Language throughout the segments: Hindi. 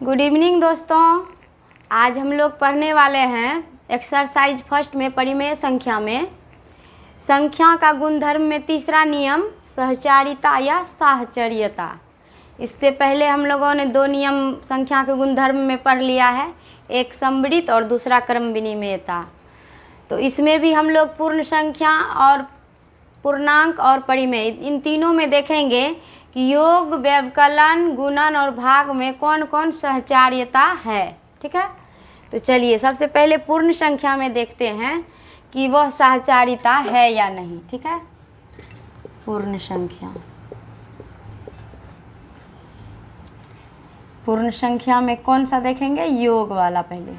गुड इवनिंग दोस्तों। आज हम लोग पढ़ने वाले हैं एक्सरसाइज फर्स्ट में परिमेय संख्या में संख्या का गुणधर्म में तीसरा नियम सहचारिता या साहचर्यता। इससे पहले हम लोगों ने दो नियम संख्या के गुणधर्म में पढ़ लिया है, एक सम्मिलित और दूसरा क्रम विनिमेयता। तो इसमें भी हम लोग पूर्ण संख्या और पूर्णांक और परिमेय इन तीनों में देखेंगे कि योग, व्यवकलन, गुणन और भाग में कौन कौन सहचार्यता है। ठीक है, तो चलिए सबसे पहले पूर्ण संख्या में देखते हैं कि वह सहचारिता है या नहीं। ठीक है, पूर्ण संख्या, पूर्ण संख्या में कौन सा देखेंगे? योग वाला पहले।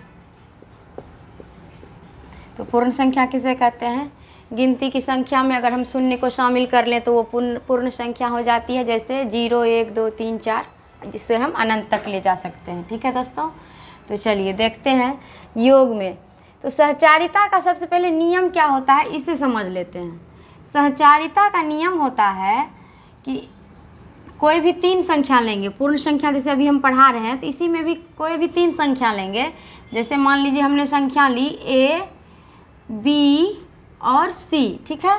तो पूर्ण संख्या किसे कहते हैं? गिनती की संख्या में अगर हम शून्य को शामिल कर लें तो वो पूर्ण संख्या हो जाती है, जैसे 0, 1, 2, 3, 4, जिससे हम अनंत तक ले जा सकते हैं। ठीक है दोस्तों, तो चलिए देखते हैं योग में। तो सहचारिता का सबसे पहले नियम क्या होता है, इसे समझ लेते हैं। सहचारिता का नियम होता है कि कोई भी तीन संख्या लेंगे, पूर्ण संख्या जैसे अभी हम पढ़ा रहे हैं, तो इसी में भी कोई भी तीन संख्या लेंगे। जैसे मान लीजिए हमने संख्या ली A, B और C। ठीक है,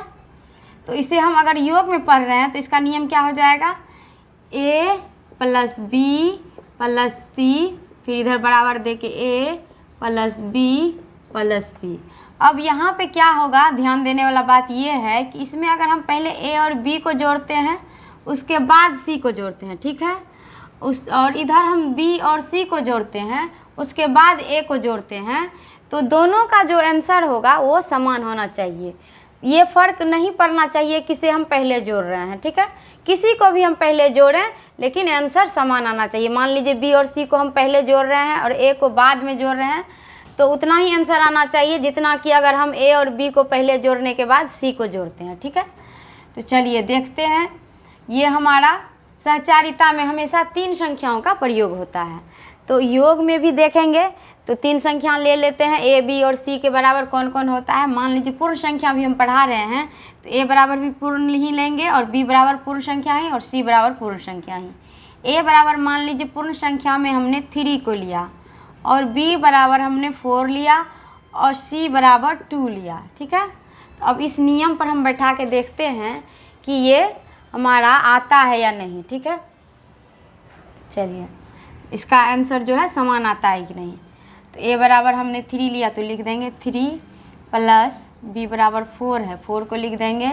तो इसे हम अगर योग में पढ़ रहे हैं तो इसका नियम क्या हो जाएगा? A plus B plus C, फिर इधर बराबर दे के A plus B plus C। अब यहाँ पे क्या होगा, ध्यान देने वाला बात ये है कि इसमें अगर हम पहले A और B को जोड़ते हैं उसके बाद C को जोड़ते हैं, ठीक है, और इधर हम B और C को जोड़ते हैं उसके बाद A को जोड़ते हैं, तो दोनों का जो आंसर होगा वो समान होना चाहिए। ये फ़र्क नहीं पड़ना चाहिए किसे हम पहले जोड़ रहे हैं। ठीक है, किसी को भी हम पहले जोड़ें लेकिन आंसर समान आना चाहिए। मान लीजिए B और C को हम पहले जोड़ रहे हैं और A को बाद में जोड़ रहे हैं, तो उतना ही आंसर आना चाहिए जितना कि अगर हम A और B को पहले जोड़ने के बाद C को जोड़ते हैं। ठीक है, तो चलिए देखते हैं। ये हमारा सहचारिता में हमेशा तीन संख्याओं का प्रयोग होता है। तो योग में भी देखेंगे तो तीन संख्या ले लेते हैं, A, B और C के बराबर कौन कौन होता है। मान लीजिए पूर्ण संख्या भी हम पढ़ा रहे हैं तो A बराबर भी पूर्ण ही लेंगे और B बराबर पूर्ण संख्या ही और C बराबर पूर्ण संख्या ही। A बराबर मान लीजिए पूर्ण संख्या में हमने 3 को लिया और B बराबर हमने 4 लिया और C बराबर 2 लिया। ठीक है, तो अब इस नियम पर हम बैठा के देखते हैं कि ये हमारा आता है या नहीं। ठीक है, चलिए इसका आंसर जो है समान आता है कि नहीं। तो A बराबर हमने 3 लिया तो लिख देंगे 3 प्लस B बराबर 4 है, 4 को लिख देंगे,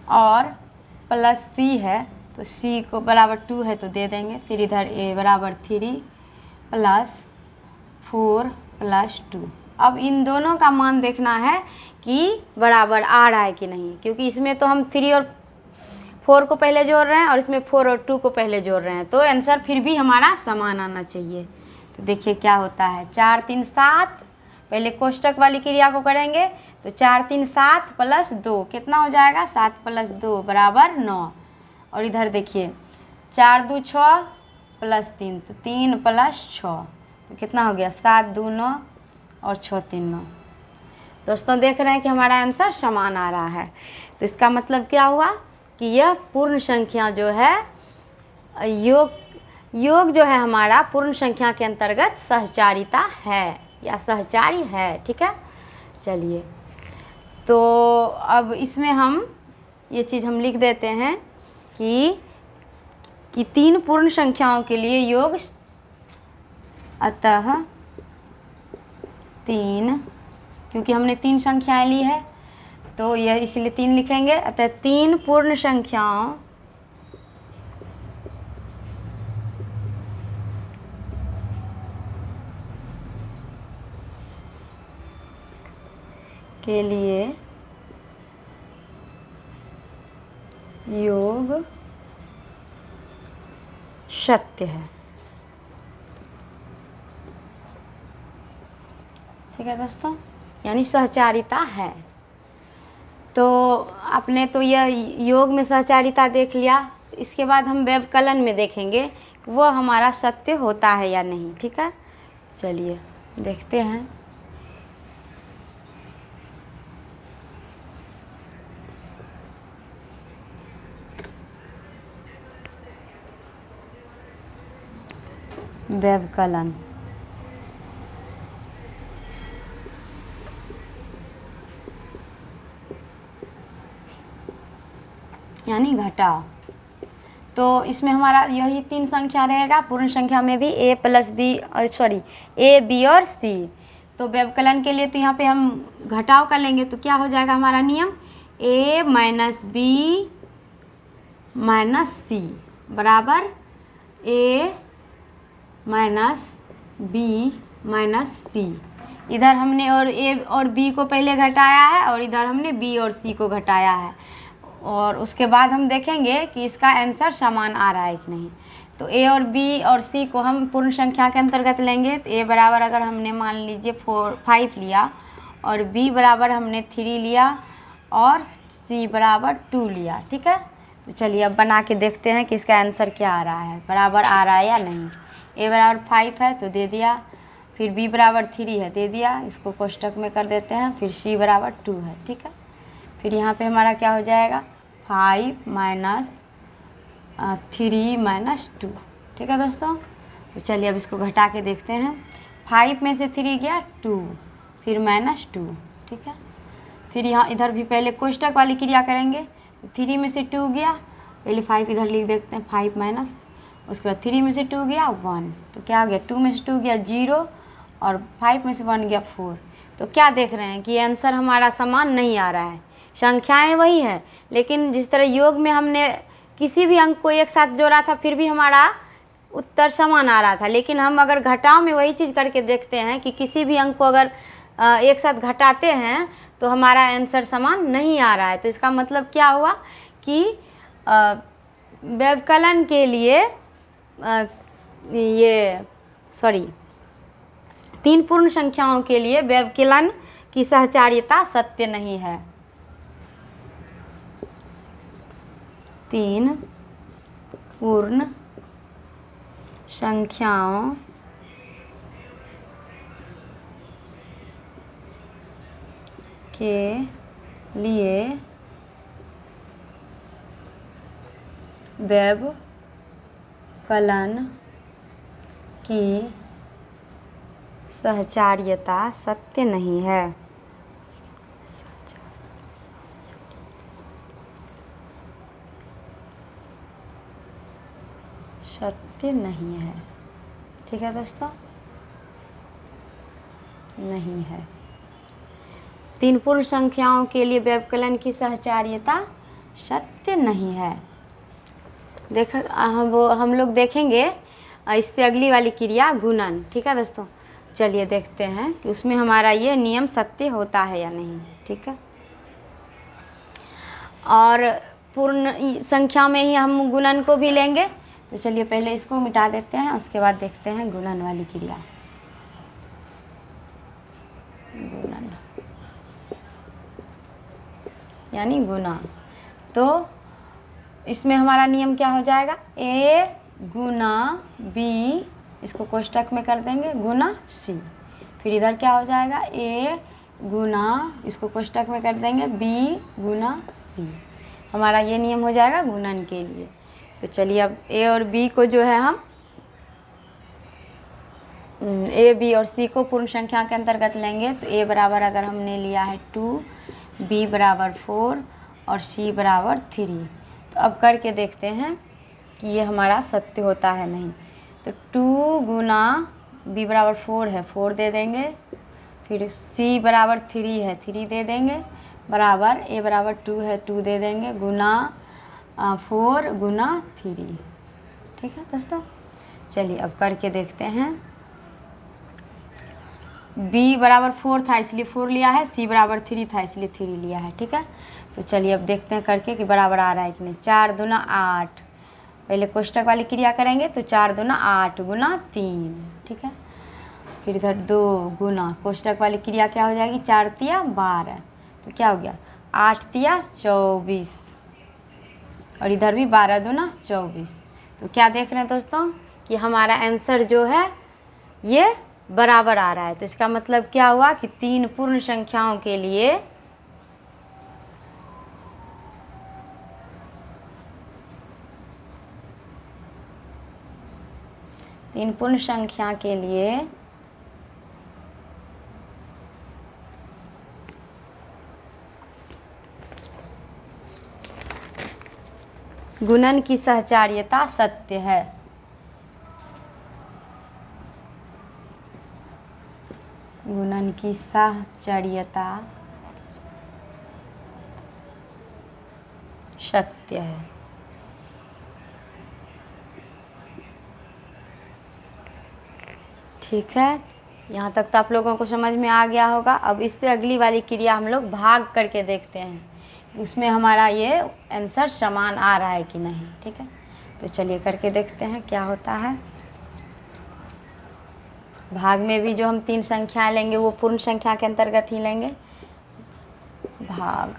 और प्लस C है तो C को बराबर 2 है तो दे देंगे। फिर इधर A बराबर 3 प्लस 4 प्लस 2। अब इन दोनों का मान देखना है कि बराबर आ रहा है कि नहीं, क्योंकि इसमें तो हम 3 और 4 को पहले जोड़ रहे हैं और इसमें 4 और 2 को पहले जोड़ रहे हैं, तो आंसर फिर भी हमारा समान आना चाहिए। तो देखिए क्या होता है, 4 3 7, पहले कोष्टक वाली क्रिया को करेंगे तो 4 3 7 प्लस 2 कितना हो जाएगा? 7 प्लस 2 बराबर 9। और इधर देखिए 4 2 6 प्लस 3 तो 3 प्लस 6 तो कितना हो गया? 7 2 9 और 6 3 9। दोस्तों देख रहे हैं कि हमारा आंसर समान आ रहा है। तो इसका मतलब क्या हुआ कि यह पूर्ण संख्या जो है योग जो है हमारा पूर्ण संख्या के अंतर्गत सहचारिता है या सहचारी है। ठीक है, चलिए तो अब इसमें हम ये चीज़ हम लिख देते हैं कि तीन पूर्ण संख्याओं के लिए योग, अतः 3, क्योंकि हमने 3 संख्याएं ली है तो यह इसलिए 3 लिखेंगे। अतः 3 पूर्ण संख्याओं के लिए योग सत्य है। ठीक है दोस्तों, यानी सहचारिता है। तो आपने तो यह योग में सहचारिता देख लिया, इसके बाद हम व्यवकलन में देखेंगे वह हमारा सत्य होता है या नहीं। ठीक है, चलिए देखते हैं। व्यवकलन यानी घटाव। तो इसमें हमारा यही 3 संख्या रहेगा। पूर्ण संख्या में भी a plus B a b और c। तो व्यवकलन के लिए तो यहाँ पे हम घटाव कर लेंगे, तो क्या हो जाएगा हमारा नियम, a माइनस बी माइनस सी बराबर a माइनस बी माइनस सी। इधर हमने और a और b को पहले घटाया है और इधर हमने b और c को घटाया है, और उसके बाद हम देखेंगे कि इसका आंसर समान आ रहा है कि नहीं। तो a और b और c को हम पूर्ण संख्या के अंतर्गत लेंगे। तो a बराबर अगर हमने मान लीजिए 5 लिया और b बराबर हमने 3 लिया और c बराबर 2 लिया, ठीक है। तो चलिए अब बना के देखते हैं कि इसका आंसर क्या आ रहा है, बराबर आ रहा है या नहीं। a बराबर 5 है तो दे दिया, फिर b बराबर 3 है दे दिया, इसको कोष्टक में कर देते हैं, फिर c बराबर 2 है, ठीक है। फिर यहाँ पे हमारा क्या हो जाएगा, 5 माइनस 3 माइनस 2, ठीक है दोस्तों। तो चलिए अब इसको घटा के देखते हैं। 5 में से 3 गया 2, फिर माइनस 2, ठीक है। फिर यहाँ इधर भी पहले कोष्टक वाली क्रिया करेंगे। 3 में से 2 गया, पहले 5 इधर लिख देते हैं, 5 माइनस, उसके बाद 3 में से 2 गया 1, तो क्या हो गया, 2 में से 2 गया 0 और 5 में से 1 गया 4। तो क्या देख रहे हैं कि आंसर हमारा समान नहीं आ रहा है। संख्याएं वही है, लेकिन जिस तरह योग में हमने किसी भी अंक को एक साथ जोड़ा था फिर भी हमारा उत्तर समान आ रहा था, लेकिन हम अगर घटाव में वही चीज़ करके देखते हैं कि किसी भी अंक को अगर एक साथ घटाते हैं तो हमारा आंसर समान नहीं आ रहा है। तो इसका मतलब क्या हुआ कि व्यवकलन के लिए तीन पूर्ण संख्याओं के लिए व्यवकलन की सहचार्यता सत्य नहीं है। 3 पूर्ण संख्याओं के लिए व्यवकलन की सहचार्यता सत्य नहीं है। सत्य नहीं है, ठीक है दोस्तों, नहीं है। 3 पूर्ण संख्याओं के लिए व्यवकलन की सहचार्यता सत्य नहीं है। हम लोग देखेंगे इससे अगली वाली क्रिया गुणन, ठीक है दोस्तों। चलिए देखते हैं कि उसमें हमारा ये नियम सत्य होता है या नहीं, ठीक है। और पूर्ण संख्या में ही हम गुणन को भी लेंगे। तो चलिए पहले इसको मिटा देते हैं, उसके बाद देखते हैं गुणन वाली क्रिया। गुणन यानी गुना। तो इसमें हमारा नियम क्या हो जाएगा, a गुना b, इसको कोष्टक में कर देंगे, गुना c। फिर इधर क्या हो जाएगा, a गुना, इसको कोष्टक में कर देंगे, b गुना c। हमारा ये नियम हो जाएगा गुणन के लिए। तो चलिए अब a और b को जो है हम a, b और c को पूर्ण संख्या के अंतर्गत लेंगे। तो a बराबर अगर हमने लिया है 2, b बराबर 4 और c बराबर 3। तो अब करके देखते हैं कि ये हमारा सत्य होता है नहीं। तो 2 गुना b बराबर 4 है, 4 दे देंगे, फिर c बराबर 3 है, 3 दे देंगे, बराबर a बराबर 2 है, 2 दे देंगे, गुना 4 गुना 3, ठीक है दोस्तों। चलिए अब करके देखते हैं। b बराबर 4 था इसलिए 4 लिया है, c बराबर 3 था इसलिए 3 लिया है, ठीक है। तो चलिए अब देखते हैं करके कि बराबर आ रहा है कि नहीं। 4 दूना 8, पहले कोष्टक वाली क्रिया करेंगे। तो 4 दूना 8 गुना 3, ठीक है। फिर इधर 2 गुना कोष्टक वाली क्रिया क्या हो जाएगी, 4 तिया 12, तो क्या हो गया 8 तिया 24, और इधर भी 12 दूना 24। तो क्या देख रहे हैं दोस्तों कि हमारा आंसर जो है ये बराबर आ रहा है। तो इसका मतलब क्या हुआ कि 3 पूर्ण संख्याओं के लिए तीन पूर्ण संख्या के लिए गुणन की सहचार्यता सत्य है। गुणन की सहचर्यता सत्य है। ठीक है, यहाँ तक तो आप लोगों को समझ में आ गया होगा। अब इससे अगली वाली क्रिया हम लोग भाग करके देखते हैं, उसमें हमारा ये आंसर समान आ रहा है कि नहीं। ठीक है, तो चलिए करके देखते हैं क्या होता है। भाग में भी जो हम तीन संख्याएं लेंगे वो पूर्ण संख्या के अंतर्गत ही लेंगे। भाग,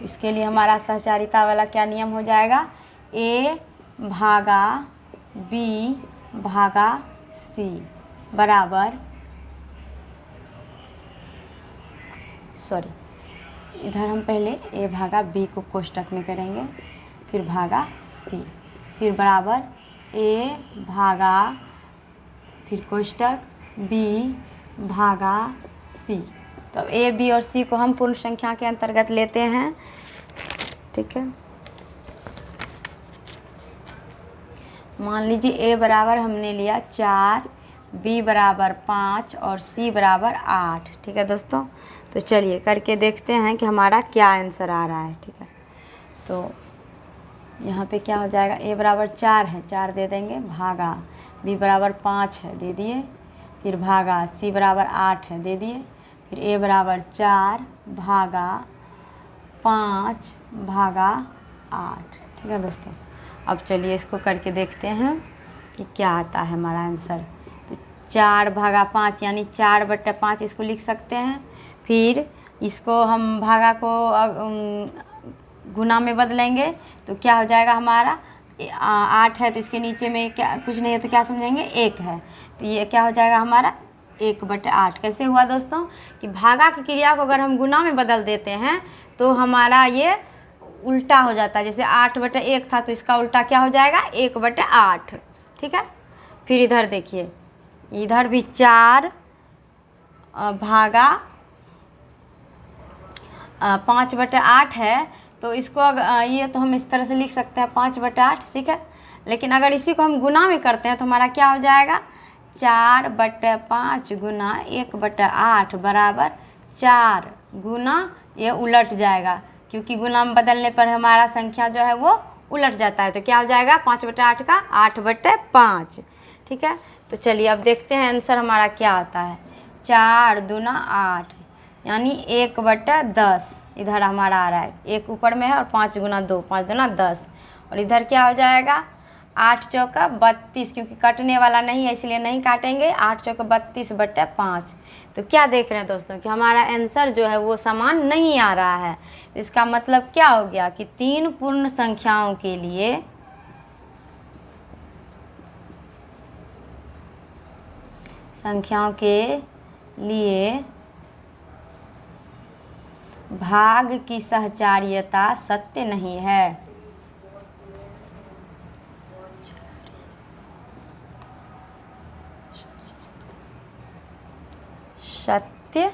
इसके लिए हमारा सहचारिता वाला क्या नियम हो जाएगा, a भागा b भागा c बराबर, इधर हम पहले a भागा b को कोष्टक में करेंगे, फिर भागा c, फिर बराबर a भागा, फिर कोष्टक b भागा c। तो a b और c को हम पूर्ण संख्या के अंतर्गत लेते हैं। ठीक है, मान लीजिए a बराबर हमने लिया 4, b बराबर 5 और c बराबर 8। ठीक है दोस्तों, तो चलिए करके देखते हैं कि हमारा क्या आंसर आ रहा है। ठीक है, तो यहाँ पे क्या हो जाएगा, a बराबर 4 है, 4 दे देंगे, भागा b बराबर 5 है, दे दिए, फिर भागा c बराबर 8 है, दे दिए, फिर a बराबर 4 भागा 5 भागा 8। ठीक है दोस्तों, अब चलिए इसको करके देखते हैं कि क्या आता है हमारा आंसर। तो 4 भागा 5 यानी 4/5 इसको लिख सकते हैं। फिर इसको हम भागा को गुना में बदलेंगे तो क्या हो जाएगा हमारा, 8 है तो इसके नीचे में क्या कुछ नहीं है तो क्या समझेंगे, 1 है, तो ये क्या हो जाएगा हमारा 1/8। कैसे हुआ दोस्तों कि भागा की क्रिया को अगर हम गुना में बदल देते हैं तो हमारा ये उल्टा हो जाता है। जैसे 8/1 था तो इसका उल्टा क्या हो जाएगा, 1/8। ठीक है, फिर इधर देखिए, इधर भी 4 भागा 5/8 है, तो इसको ये तो हम इस तरह से लिख सकते हैं 5/8। ठीक है, लेकिन अगर इसी को हम गुना में करते हैं तो हमारा क्या हो जाएगा, 4/5 गुना 1/8 बराबर 4 गुना, ये उलट जाएगा क्योंकि गुना में बदलने पर हमारा संख्या जो है वो उलट जाता है। तो क्या हो जाएगा 5/8 का 8/5। ठीक है, तो चलिए अब देखते हैं आंसर हमारा क्या आता है। 4 दूना 8 यानी 1/10 इधर हमारा आ रहा है, 1 ऊपर में है और 5 गुना 2, 5 दूना 10, और इधर क्या हो जाएगा 8 चौका 32, क्योंकि कटने वाला नहीं है इसलिए नहीं काटेंगे, 8 चौका 32/5। तो क्या देख रहे हैं दोस्तों कि हमारा आंसर जो है वो समान नहीं आ रहा है। इसका मतलब क्या हो गया कि तीन पूर्ण संख्याओं के लिए भाग की सहचार्यता सत्य नहीं है। सत्य